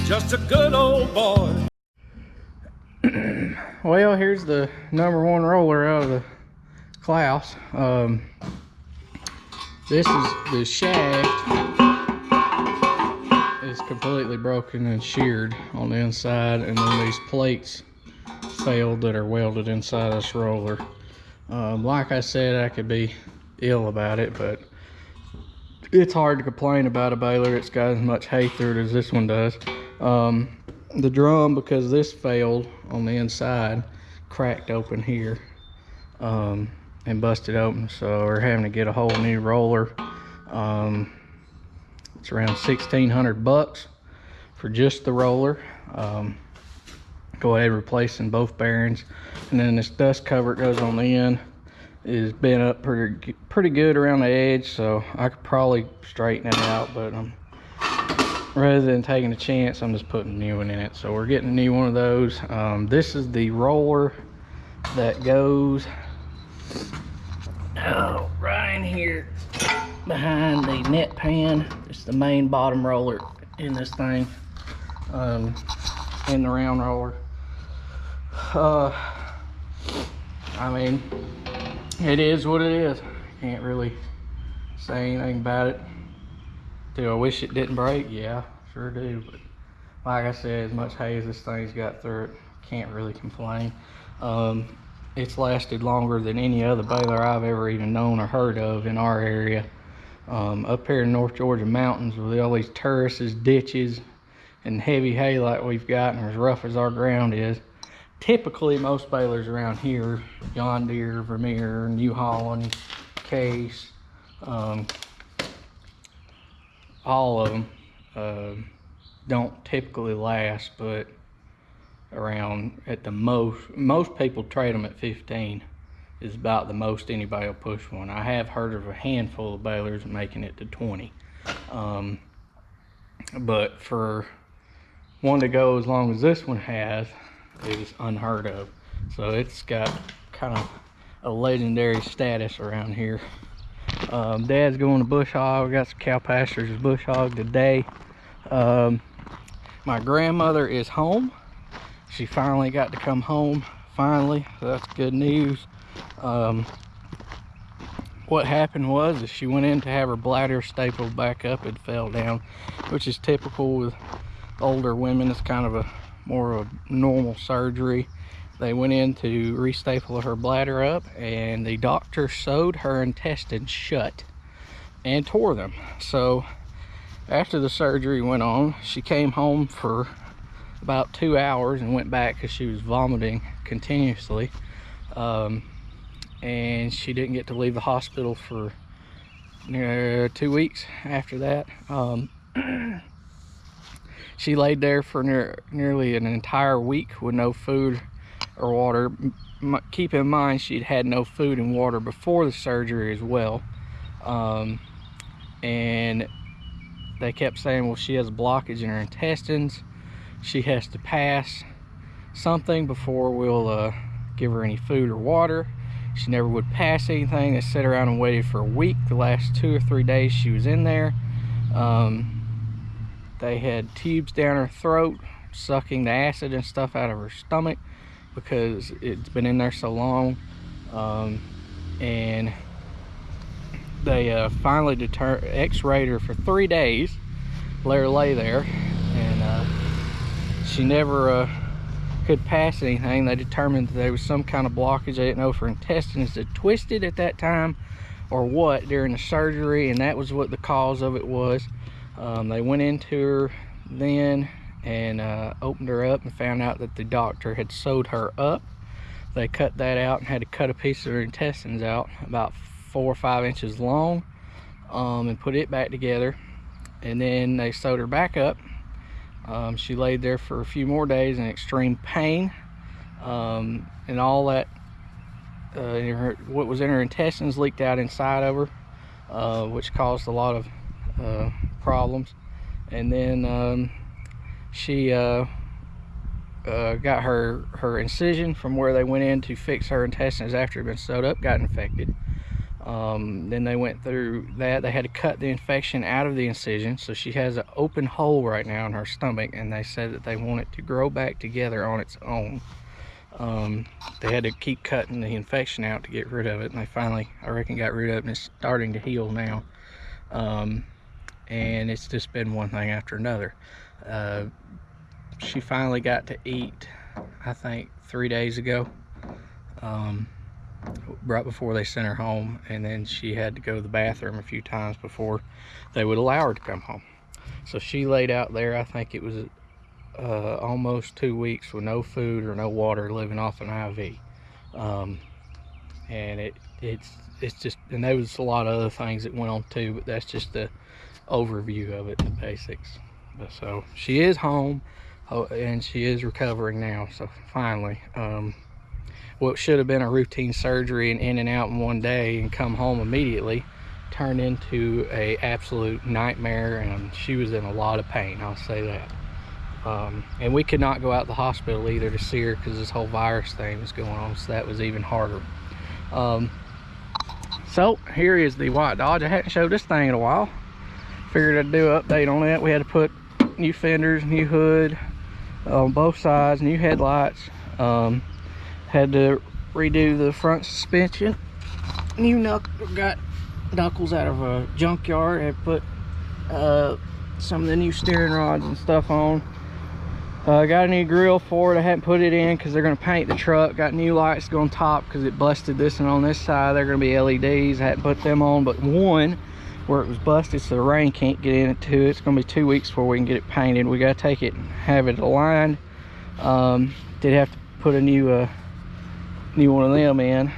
just a good old boy. Well, here's the #1 roller out of the Claas. This is the shaft is completely broken and sheared on the inside, and then these plates failed that are welded inside this roller. Like I said, I could be ill about it, but it's hard to complain about a baler that's got as much hay through it as this one does. The drum, because this failed on the inside, cracked open here and busted open, so we're having to get a whole new roller. It's around 1,600 bucks for just the roller. Go ahead replacing both bearings, and then this dust cover that goes on the end is bent up pretty good around the edge, so I could probably straighten it out, but rather than taking a chance, I'm just putting a new one in it. So we're getting a new one of those. This is the roller that goes right in here behind the net pan. It's the main bottom roller in this thing, in the round roller. I mean, it is what it is. Can't really say anything about it. Do I wish it didn't break? Yeah, sure do. But like I said, as much hay as this thing's got through it, can't really complain. It's lasted longer than any other baler I've ever even known or heard of in our area. Up here in North Georgia mountains with all these terraces, ditches, and heavy hay like we've got, and as rough as our ground is, typically most balers around here, John Deere, Vermeer, New Holland, Case, all of them don't typically last, but around at the most people trade them at 15 is about the most anybody will push one. I have heard of a handful of balers making it to 20, but for one to go as long as this one has is unheard of. So it's got kind of a legendary status around here. Dad's going to bush hog. We got some cow pastures to bush hog today. My grandmother is home. She finally got to come home, finally, so that's good news. What happened was is she went in to have her bladder stapled back up and fell down, which is typical with older women. It's kind of more of a normal surgery. They went in to restaple her bladder up, and the doctor sewed her intestines shut and tore them. So after the surgery went on, she came home for about 2 hours and went back because she was vomiting continuously. And she didn't get to leave the hospital for 2 weeks after that. She laid there for nearly an entire week with no food or water. Keep in mind, she'd had no food and water before the surgery as well. And they kept saying, well, she has a blockage in her intestines. She has to pass something before we'll give her any food or water. She never would pass anything. They sat around and waited for a week. The last 2 or 3 days she was in there. They had tubes down her throat, sucking the acid and stuff out of her stomach because it's been in there so long. And they finally x-rayed her for 3 days, let her lay there, and she never could pass anything. They determined that there was some kind of blockage. They didn't know if her intestines had twisted at that time or what during the surgery, and that was what the cause of it was. They went into her then and opened her up and found out that the doctor had sewed her up. They cut that out and had to cut a piece of her intestines out about 4 or 5 inches long, and put it back together, and then they sewed her back up. She laid there for a few more days in extreme pain, and all that what was in her intestines leaked out inside of her, which caused a lot of problems. And then she got her incision from where they went in to fix her intestines after it had been sewed up got infected. Then they went through that. They had to cut the infection out of the incision, so she has an open hole right now in her stomach, and they said that they want it to grow back together on its own. They had to keep cutting the infection out to get rid of it, and they finally, I reckon, got rid of it, and it's starting to heal now. And it's just been one thing after another. She finally got to eat, I think 3 days ago, right before they sent her home, and then she had to go to the bathroom a few times before they would allow her to come home. So she laid out there, I think it was almost 2 weeks with no food or no water, living off an IV. And it's just, and there was a lot of other things that went on too, but that's just the overview of it, the basics. But so she is home, and she is recovering now, so finally. What should have been a routine surgery and in and out in one day and come home immediately turned into a absolute nightmare, and she was in a lot of pain, I'll say that. And we could not go out to the hospital either to see her because this whole virus thing was going on, so that was even harder. So here is the white Dodge. I hadn't showed this thing in a while. Figured I'd do an update on that. We had to put new fenders, new hood on both sides, new headlights. Had to redo the front suspension. Got knuckles out of a junkyard. Had put some of the new steering rods and stuff on. Got a new grill for it. I hadn't put it in because they're going to paint the truck. Got new lights going top because it busted this one on this side. They're going to be LEDs. I hadn't put them on, but one where it was busted, so the rain can't get in it too. It's going to be 2 weeks before we can get it painted. We got to take it and have it aligned. Did have to put a new one of them in.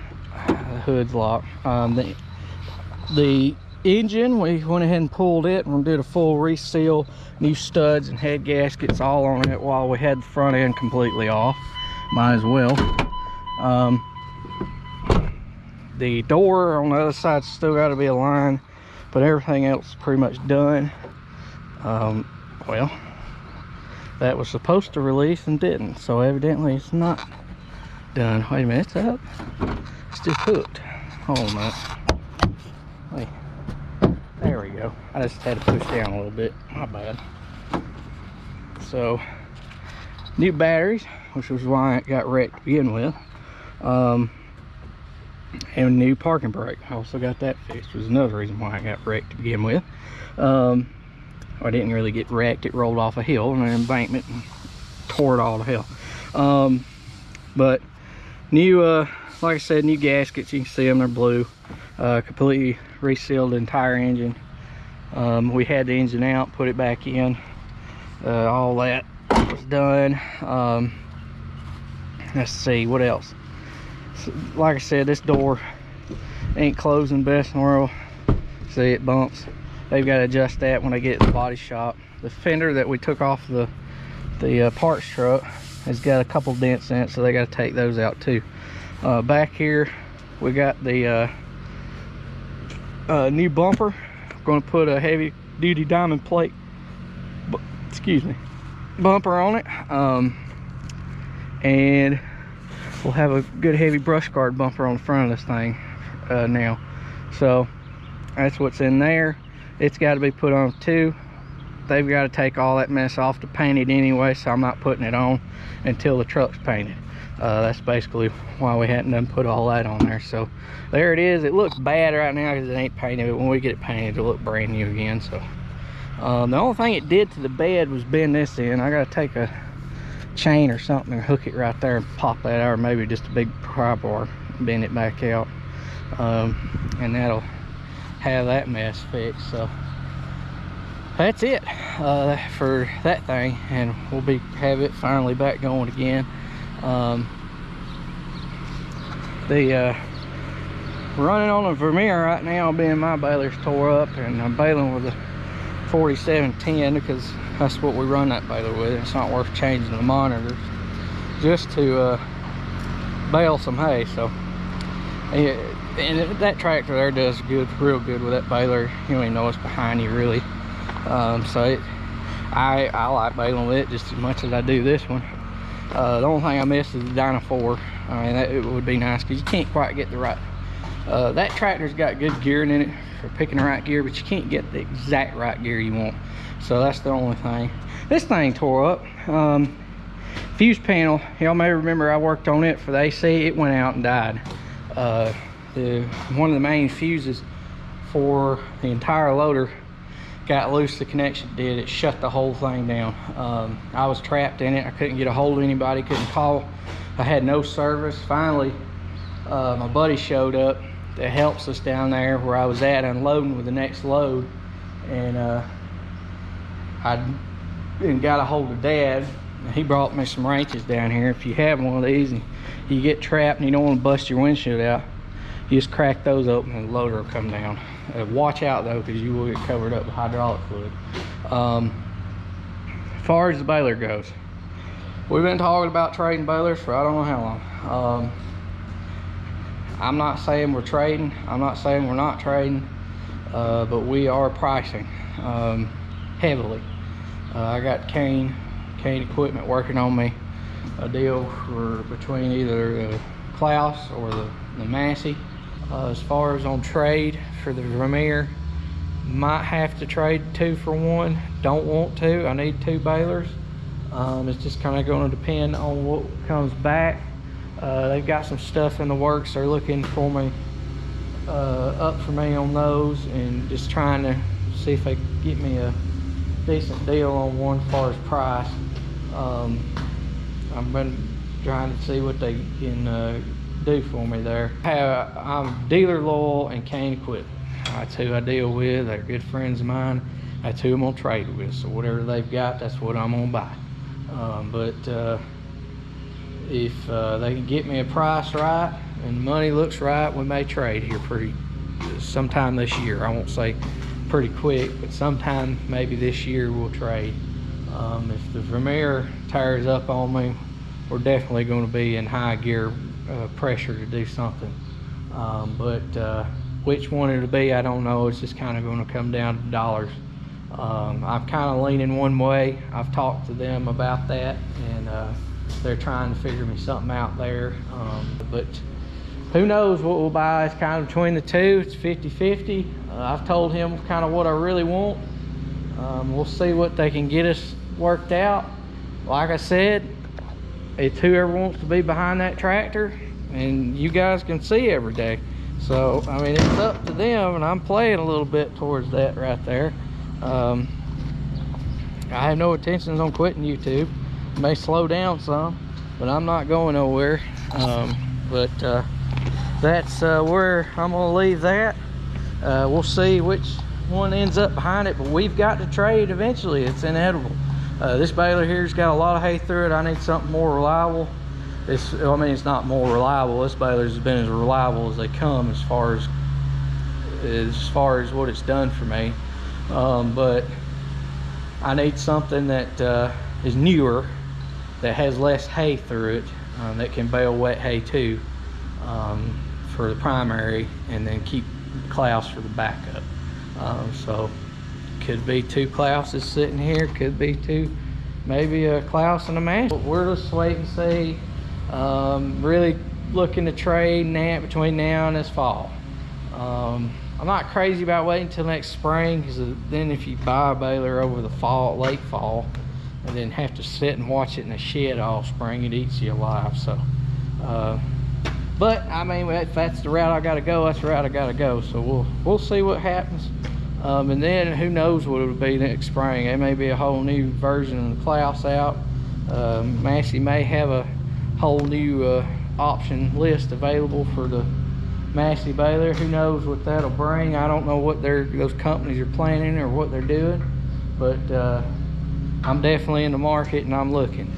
The hood's locked. The engine, we went ahead and pulled it and did a full reseal, new studs and head gaskets all on it while we had the front end completely off. Might as well. The door on the other side still got to be aligned, but everything else is pretty much done. Well, that was supposed to release and didn't, so evidently it's not done. Wait a minute, it's up. It's just hooked. Hold on a minute. Wait. There we go. I just had to push down a little bit. My bad. So, new batteries, which was why it got wrecked to begin with. And new parking brake. I also got that fixed. Was another reason why I got wrecked to begin with. I didn't really get wrecked. It rolled off a hill and an embankment and tore it all to hell. But new, like I said, new gaskets. You can see them, they're blue. Completely resealed the entire engine. We had the engine out, put it back in. All that was done. Let's see what else. So, like I said, this door ain't closing best in the world. See, it bumps. They've got to adjust that when they get it to the body shop. The fender that we took off the parts truck has got a couple dents in it, so they got to take those out too. Back here we got the new bumper. I'm going to put a heavy duty diamond plate bumper on it, and we'll have a good heavy brush guard bumper on the front of this thing now. So that's what's in there. It's got to be put on too. They've got to take all that mess off to paint it anyway, so I'm not putting it on until the truck's painted. That's basically why we hadn't done put all that on there. So there it is. It looks bad right now because it ain't painted, but when we get it painted it'll look brand new again. So the only thing it did to the bed was bend this in. I gotta take a chain or something and hook it right there and pop that out, or maybe just a big pry bar, bend it back out, and that'll have that mess fixed. So that's it for that thing, and we'll have it finally back going again. Running on a Vermeer right now, being my baler's tore up, and I'm baling with a 4710 because that's what we run that baler with. It's not worth changing the monitors just to bale some hay. So and that tractor there does real good with that baler. You don't even know what's behind you really. So I like baling with it just as much as I do this one. The only thing I miss is the Dyna 4. I mean, it would be nice because you can't quite get the right That tractor's got good gearing in it for picking the right gear, but you can't get the exact right gear you want. So that's the only thing. This thing tore up. Fuse panel, y'all may remember I worked on it for the AC. It went out and died. One of the main fuses for the entire loader got loose. The connection did. It shut the whole thing down. I was trapped in it. I couldn't get a hold of anybody, couldn't call. I had no service. Finally, my buddy showed up that helps us down there where I was at unloading with the next load, and I got a hold of Dad. He brought me some wrenches down here. If you have one of these and you get trapped and you don't want to bust your windshield out, you just crack those open and the loader will come down. Watch out though, because you will get covered up with hydraulic fluid. As far as the baler goes, we've been talking about trading balers for I don't know how long. I'm not saying we're trading, I'm not saying we're not trading, but we are pricing heavily. I got Kane Equipment working on me a deal for between either Claas or the Massey. As far as on trade for the Vermeer, might have to trade 2 for 1. Don't want to. I need 2 balers. It's just kind of going to depend on what comes back. They've got some stuff in the works. They're looking for me up for me on those, and just trying to see if they can get me a decent deal on one as far as price. I've been trying to see what they can do for me there. I'm dealer loyal and Kane Equipment. That's who I deal with. They're good friends of mine. That's who I'm gonna trade with. So whatever they've got, that's what I'm gonna buy. If they can get me a price right and the money looks right, we may trade here sometime this year. I won't say pretty quick, but sometime maybe this year we'll trade. If the Vermeer tires up on me, we're definitely going to be in high gear pressure to do something. Which one it'll be, I don't know. It's just kind of going to come down to dollars. I'm kind of leaning one way. I've talked to them about that, and they're trying to figure me something out there. But who knows what we'll buy. It's kind of between the two. It's 50-50. I've told him kind of what I really want. We'll see what they can get us worked out. Like I said, it's whoever wants to be behind that tractor, and you guys can see every day. So I mean, it's up to them, and I'm playing a little bit towards that right there. I have no intentions on quitting YouTube. It may slow down some, but I'm not going nowhere. That's where I'm gonna leave that. We'll see which one ends up behind it, but we've got to trade eventually. It's inevitable. This baler here's got a lot of hay through it. I need something more reliable. I mean, it's not more reliable. This baler's been as reliable as they come as far as what it's done for me. But I need something that is newer, that has less hay through it, that can bale wet hay too, for the primary, and then keep Claas for the backup. So could be 2 Clauses sitting here, could be 2, maybe a Claas and a Massey. We're just wait and see. Really looking to trade between now and this fall. I'm not crazy about waiting until next spring, because then if you buy a baler over the late fall, and then have to sit and watch it in the shed all spring, it eats you alive. So but I mean, if that's the route I gotta go, that's the route I gotta go. So we'll see what happens. And then who knows what it'll be next spring. There may be a whole new version of the Claas out. Massey may have a whole new option list available for the Massey baler. Who knows what that'll bring. I don't know what those companies are planning or what they're doing, but I'm definitely in the market and I'm looking.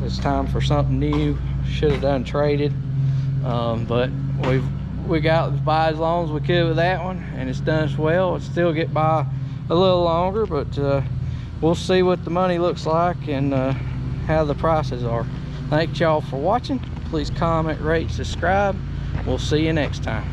It's time for something new. Should have done traded, but we got by as long as we could with that one, and it's done us well. It'll still get by a little longer, but we'll see what the money looks like and how the prices are. Thank y'all for watching. Please comment, rate, subscribe. We'll see you next time.